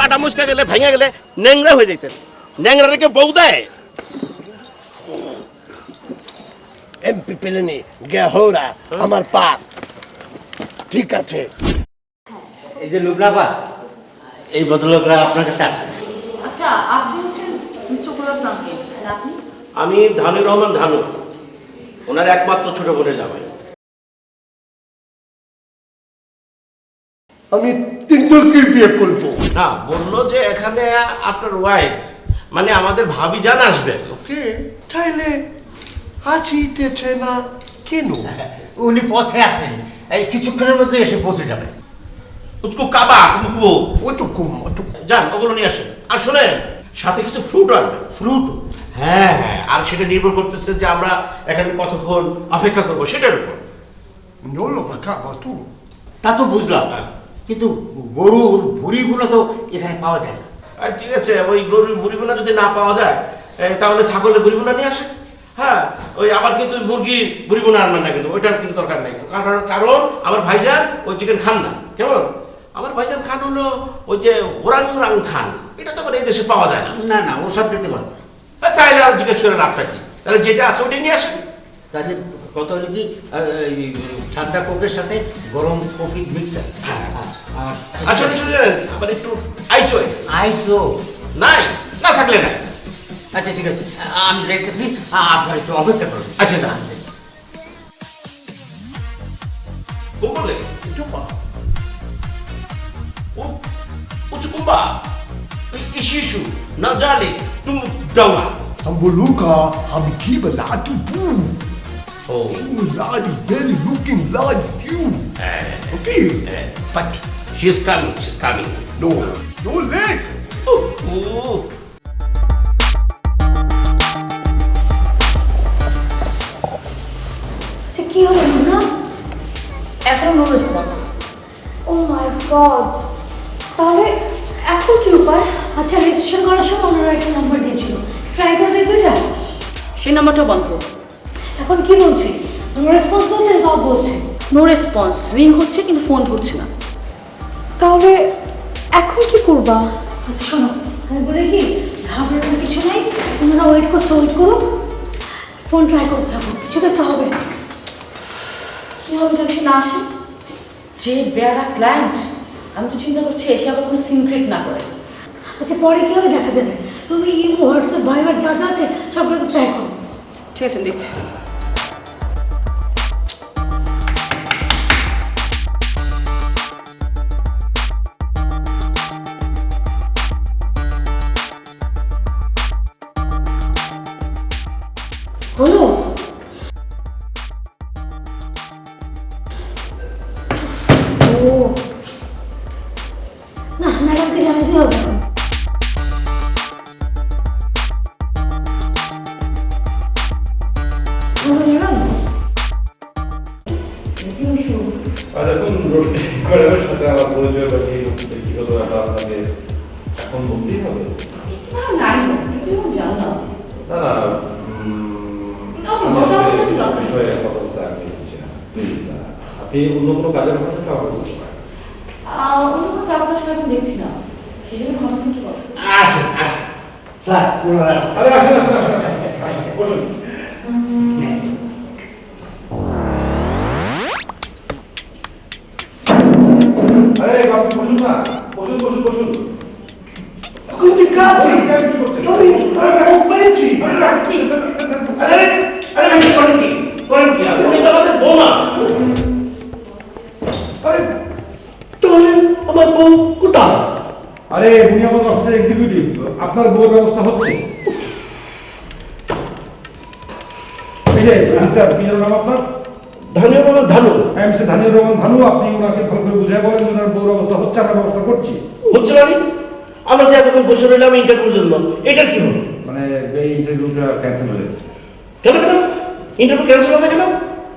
পাটা মুচকা গেলে ভেঙে গেলে ন্যাংরা হয়ে যেতেন। ন্যাংরা রেখে বউ দেয়। এমপি পেলেনি গেহরা আমার পা ঠিক আছে। এই যে লুবনাবা, এই ভদ্রলোকরা আপনার কাছে আসছে। আচ্ছা, আপনি হচ্ছেন মিস্টার গোলাপ নামকে, আর আপনি? আমি ধানুর রহমান ধানু, ওনার একমাত্র ছোট বোনের জামাই। আমি তিনজনকে বিয়ে করবো। না, বললো যে এখানে আপনার ওয়াইফ মানে আমাদের ভাবি জান আসবে। ওকে, তাইলে আসিতেছে না কেন? উনি পথে আসেন, এই কিছুক্ষণের মধ্যে এসে পৌঁছে যাবেন। উচকু কাবা কুমকু ওটুকুম যান, ওগুলো নিয়ে আসেন। আর শোনেন, সাথে কিছু ফ্রুট আনবেন। ফ্রুট? হ্যাঁ হ্যাঁ, আর সেটা নির্ভর করতেছে যে আমরা এখানে কতক্ষণ অপেক্ষা করবো সেটার উপর। নলো খাবো তো। তা তো বুঝলাম, কিন্তু গরুর ভুঁড়িগুলো তো এখানে পাওয়া যায় না। আর ঠিক আছে, ওই গরুর বুড়িগুনা যদি না পাওয়া যায় তাহলে ছাগলের বুড়িগুনা নিয়ে আসে। হ্যাঁ, ওই আবার কিন্তু মুরগির বুড়িগুনা আনবেন না, কিন্তু ওইটার কিন্তু দরকার নেই। কারণ আমার ভাইজান ওই চিকেন খান না। কেমন? আমার ভাইজান খান হলো ওই যে ওরাং খান, এটা তো আবার এই দেশে পাওয়া যায় না। না না, ওসব দিতে পারবো। তাইলে আর জিজ্ঞেস করে লাভটা কি? তাহলে যেটা আছে ওইটাই নিয়ে আসেন। তাহলে কত হলো কি, ঠান্ডা কোকের সাথে গরম কফি মিক্সার। আচ্ছা শুনেন, আবার একটু আইসো। আইসো নাই, না থাকলে নাই। আচ্ছা ঠিক আছে, আমি যাইতেছি, আপনার একটু অপেক্ষা করুন। আচ্ছা না বলে Ucukumba, Ishishu, Najali, Tumdawa. Ambuluka, Hamikiba, Ladu Boo. Oh, Ladu, very looking like you. Okay, but she's coming, she's coming. no, no late. Oh. আচ্ছা, কি হলো না? এখনো নো রেসপন্স। ও মাই গড, তাহলে এখন কি উপায়? আচ্ছা, রেজিস্ট্রেশন করার সময় ওনারা একটা নাম্বার দিয়েছিল, ট্রাই করে দেখবে এটা। সেই নাম্বারটা বন্ধ। এখন কি বলছে? নো রেসপন্স বলছে, সব বলছে নো রেসপন্স, রিং হচ্ছে কিন্তু ফোন ধরছে না। তাহলে এখন কি করবা? আচ্ছা শোনো, আমি বলে কি, ঘাবড়ানোর কিছু নাই, তোমরা ওয়েট করছো, ওয়েট করো, ফোন ট্রাই করতে থাকো, কিছু তো একটা হবে। কি হবে যদি সে না আসে? যে বেড়া ক্লায়েন্ট, আমি তো চিন্তা করছি এসে আবার কোনো সিক্রেট না করে। আচ্ছা, পরে কি হবে দেখা যাবে। তুমি ইমো, হোয়াটসঅ্যাপ, ভাইবার যা যা আছে সবগুলো তো ট্রাই করো। ঠিক আছে, দেখছি। হলো? ও না, ম্যাডামকে জানাতে হবে। দেখুন, রোশনি ম্যাডামের সাথে আমার পরিচয় বা কি ব্যক্তিগত ব্যাপার আপনাকে এখন বলতেই হবে। না জানলাম না না, আমি আসলে এসব বিষয়ে কথা বলতে আগ্রহী ছিলাম না। প্লিজ, আপনি অন্য কোনো কাজের কথা থেকে আমাকে বলতে পারেন। অন্য কোনো কাজ আসলে এখন দেখছি না, সেজন্য ভালো কিছু কথা। আসেন আসেন স্যার, ওনারা আসছেন। আরে আসেন আসেন আসেন বসুন। আরে বাবু বসুন না, বসুন বসুন বসুন। Kuti kazi, Tony, পেয়েছি। আরে ভাই, করেন কি? আপনি তো আমাদের বউ না। আরে তাহলে আমার বউ কোথায়? আরে উনি আমার অফিসের এক্সিকিউটিভ, আপনার বউর ব্যবস্থা হচ্ছে। এই যে মিস্টার, কি যেন নাম আপনার? ধানুর রহমান ধানু। হ্যাঁ, মিস্টার ধানুর রহমান ধানু, আপনি ওনাকে ভালো করে বুঝাই বলেন ওনার বউর ব্যবস্থা হচ্ছে, আমরা ব্যবস্থা করছি। হচ্ছে মানে আমরা যে এতক্ষণ বসে রইলাম ইন্টারভিউর জন্য, এটা কি হলো? মানে এই ইন্টারভিউটা ক্যান্সেল হয়ে গেছে। কেন কেন ইন্টারভিউ ক্যান্সেল হবে কেন?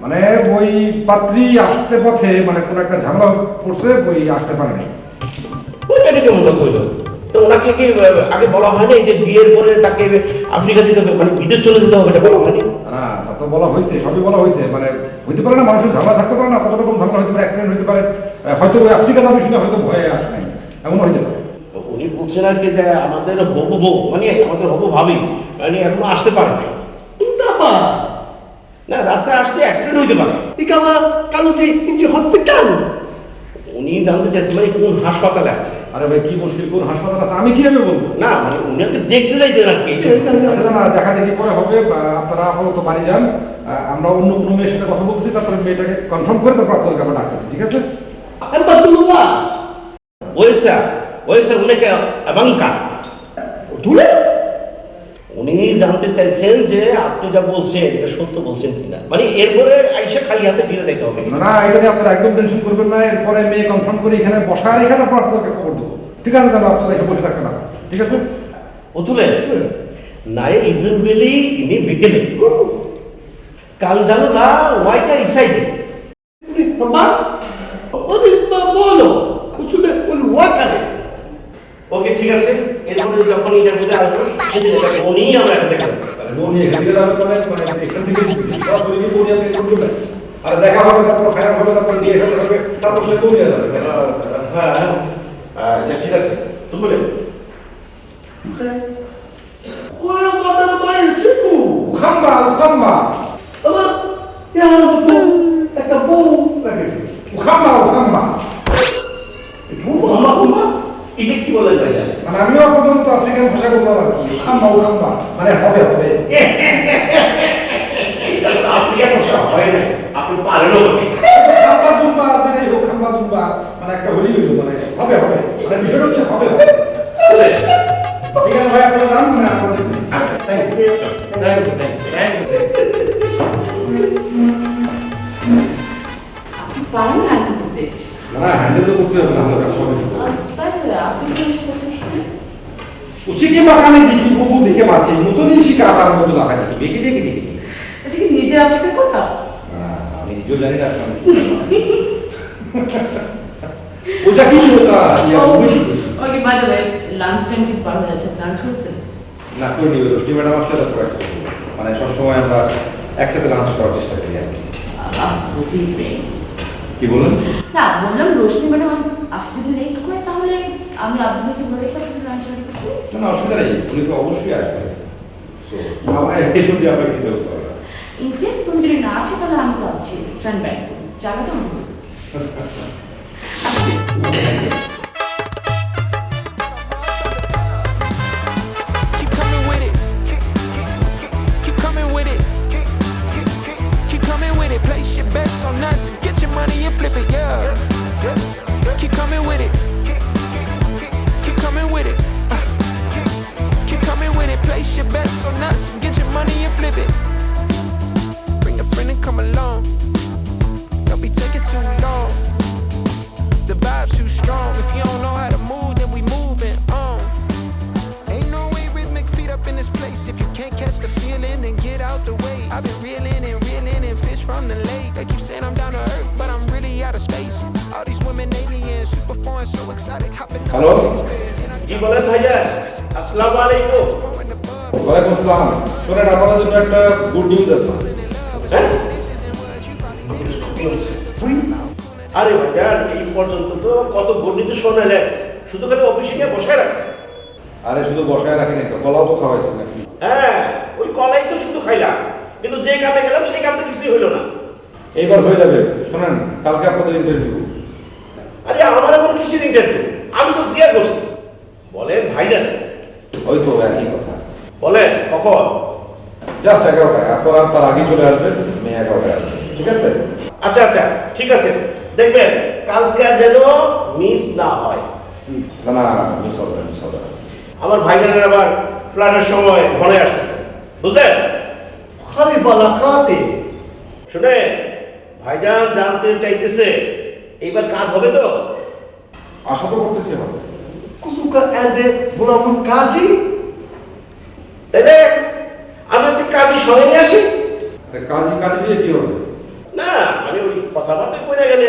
মানে ওই পাত্রী আসতে পথে মানে কোনো একটা ঝামেলা পড়ছে, ওই আসতে পারেনি। ওইটা কেমন লোক হইলো? তো ওনাকে কি আগে বলা হয়নি যে বিয়ের পরে তাকে আফ্রিকা যেতে হবে, মানে বিদেশ চলে যেতে হবে, এটা বলা হয়নি? হ্যাঁ, তা তো বলা হয়েছে, সবই বলা হয়েছে। মানে হইতে পারে না, মানুষের ঝামেলা থাকতে পারে না, কত রকম ঝামেলা হতে পারে, অ্যাক্সিডেন্ট হতে পারে, হয়তো ওই আফ্রিকা যাবে শুনে হয়তো ভয়ে আসে নাই, এমন হইতে পারে। উনি উনি বলছেন আর কি যে আমাদের হবু বউ মানে আমাদের হবু ভাবি মানে এখনো আসতে পারেনি। Kenapa? না রাস্তায় আসতে অ্যাক্সিডেন্ট হইতে পারে। Kalau di hospital. উনি জানতে চাইছেন মানে কোন হাসপাতালে আছে। আরে ভাই কি মুশকিল, কোন হাসপাতাল আছে আমি কিভাবে বলবো? না মানে উনাকে দেখতে চাইতেন আর কি। আচ্ছা, না দেখা দেখি পরে হবে, আপনারা আপাতত বাড়ি যান, আমরা অন্য কোনো মেয়ের সাথে কথা বলতেছি, তারপরে মেয়েটাকে কনফার্ম করে তারপর আপনাদেরকে আমরা ডাকতেছি, ঠিক আছে? ওয়েসা উনাকে বাংকা Dulu. উনি জানতে চাইছেন যে আপনি যা বলছেন এটা সত্য বলছেন কিনা, মানে এরপরে আইসা খালি হাতে ফিরে যেতে হবে। না এটা নিয়ে আপনারা একদম টেনশন করবেন না, এরপরে মেয়ে কনফার্ম করে এখানে বসার এখানে তারপর আপনাদেরকে খবর দেবো, ঠিক আছে? তাহলে আপনারা এখানে বসে থাকবেন না, ঠিক আছে? অতুলে নাই ইজন বেলি ইনি বিকেলে কাল জানো না ওয়াইটা ইসাইডে Tempat? Oh, di bolo. Usulah keluarkan. ওকে ঠিক আছে, এরপরে যখন ইন্টারভিউতে আসবো সেদিন এটা উনি আমরা একটা দেখা দেবো। তাহলে বোন এখান থেকে যাবে মানে এখান থেকে সরাসরি কি বোন আপনি করবেন? আর দেখা হবে, তারপর ফাইনাল হবে, তারপর বিয়ে হয়ে যাবে, তারপর সে কোন নিয়ে যাবে। হ্যাঁ ঠিক আছে তুমি বলে Orang kata main siku. উখাম্বা উখাম্বা Apa? Ya betul. Kata bau lagi. উখাম্বা উখাম্বা এটা কি বলেন ভাইয়া? মানে আমিও আপনাদের মতো আফ্রিকান ভাষা বললাম আর কি, উখাম্বা উখাম্বা মানে হবে হবে। এটা তো আপনি কেন হয় না, আপনি পারেনও বটে। খাম্বা দুম্বা আছে না, হোক খাম্বা দুম্বা মানে একটা হলি হইল, মানে হবে হবে, মানে বিষয়টা হচ্ছে হবে হবে। ঠিক আছে ভাই, আপনারা যান, মানে আপনাদের আচ্ছা thank you thank you thank you. আপনি পারেন না হ্যান্ডেল করতে? না হ্যান্ডেল তো করতে হবে না, আমরা সবাই তাই তো আপনি কি এসে করতে শিখেন? उसी के मकाने देखी वो देखे बात चाहिए तो नहीं शिका आसार मत लगा जी बेकी देखी देखी এটা কি নিজে আবিষ্কার করতা? আমি जो जाने का वो जाकी होता या वो भी okay bye the way lunch time কি পার হয়ে যাচ্ছে, লাঞ্চ করছেন? না করে নিবে রোস্টি ম্যাডাম আসলে তো করে মানে সব সময় আমরা একসাথে লাঞ্চ করার চেষ্টা করি আর খুবই ব্রেন। কি বলেন না বললাম রোশনি ম্যাডাম আসতে যদি লেট করে তাহলে আমি আপনাকে বলে রেখে আপনাকে লাঞ্চ রেডি করতে। না অসুবিধা নেই, উনি তো অবশ্যই আসবে সো আমার এই সব দিয়ে আপনাকে দিতে হবে ইন কেস তুমি যদি না আসে তাহলে আমি তো আছি, স্ট্যান্ড বাই যাবে তো? Keep coming with it. Keep coming with it. Keep coming with it. Place your bets on us. Get your money and flip it, yeah. Keep coming with it. Keep coming with it. Keep coming with it. Place your bets on us. Get your money and flip it. Bring a friend and come along. Don't be taking too long. The vibe's too strong. If you don't know how to move, then we moving on. Ain't no way rhythmic feet up in this place. If you can't catch the feeling, then get out the way. I've been reeling and fish from the lake. They keep saying I'm down to earth, but I'm really out of space. All these women aliens, super foreign, so exotic. Hopping up Hello? জি বলেন ভাইয়া, আসসালামু আলাইকুম। ওয়ালাইকুম আসসালাম। শুনেন আপনাদের জন্য একটা গুড নিউজ আছে। হ্যাঁ? আরে ভাইয়া এই পর্যন্ত তো কত গণিত শোনালেন, শুধু খালি অফিসে গিয়ে বসে রাখেন। আরে শুধু বসায় রাখি নাই তো, কলাও তো খাওয়াইছে নাকি? হ্যাঁ ওই কলাই তো শুধু খাইলাম, কিন্তু যে কামে গেলাম সেই কাম তো কিছুই হইলো না। এইবার হয়ে যাবে। শুনেন কালকে আপনাদের ইন্টারভিউ। আরে আমার এখন কিসের ইন্টারভিউ, আমি তো দিয়ে করছি। বলেন ভাইজান। ওই তো একই কথা। বলেন কখন? জাস্ট 11টায়, আপনারা তার আগে চলে আসবেন, মেয়ে 11টায় আসবে, ঠিক আছে? আচ্ছা আচ্ছা ঠিক আছে, দেখবেন কালকে যেন মিস না হয়। না না মিস হবে না, মিস হবে না। আমার ভাইজানের আবার ফ্লাইটের সময় ঘরে আসতেছে, বুঝলেন? Kali balakate. শুনে ভাইজান জানতে চাইতেছে এইবার কাজ হবে তো? আশা তো করতেছি হবে। Kusuka ende bulanın kaji. তাইলে আমি একটু কাজই সঙ্গে নিয়ে আসি। কাজী কাজী দিয়ে কি হবে? না মানে ওই কথাবার্তা কইরা গেলে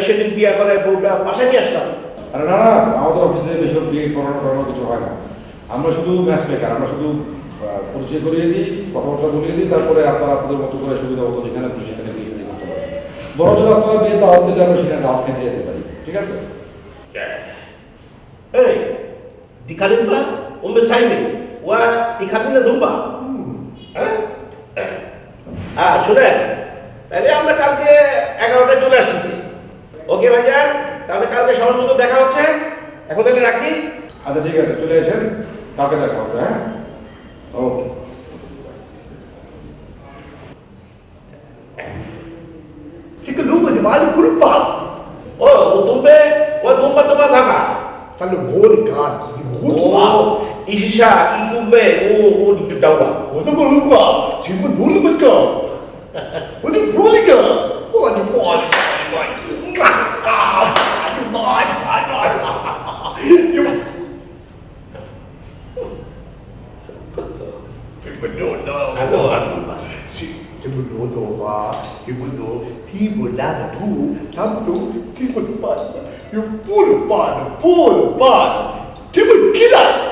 সেদিন বিয়া করে বউটা বাসায় নিয়ে আসলাম। আরে না না, আমাদের অফিসে এসব বিয়ে করানো কিছু হয় না। আমরা শুধু ম্যাচ মেকার, আমরা শুধু পরিচয় করিয়ে দিই, কথাবার্তা বলিয়ে দিই, তারপরে আপনারা আপনাদের মতো করে সুবিধা মতো যেখানে খুশি সেখানে বিয়ে করতে পারেন। বরঞ্চ আপনারা বিয়ে দাওয়াত দিলে আমরা সেখানে দাওয়াত খেতে যেতে পারি, ঠিক আছে? এই di kalimba umbe saimi wa ikhamina dumba হ্যাঁ শুনেন তাহলে আমরা কালকে 11টায় চলে আসতেছি ওকে ভাইজান তাহলে কালকে সবার মতো দেখা হচ্ছে এখন তাহলে রাখি আচ্ছা ঠিক আছে চলে আসেন কালকে দেখা হবে হ্যাঁ ওকে Tika lupa di balik kurpa. oh tumbe wa tumba tumba dhaka Kalau boleh kan, di kurpa. oh isha ikumbe oh di dawa Wala ba lupa? Cuma boleh betul. Wala boleh ke? Boleh. Tiba dah tu, tampil tiba depan. You pull depan, tiba gila.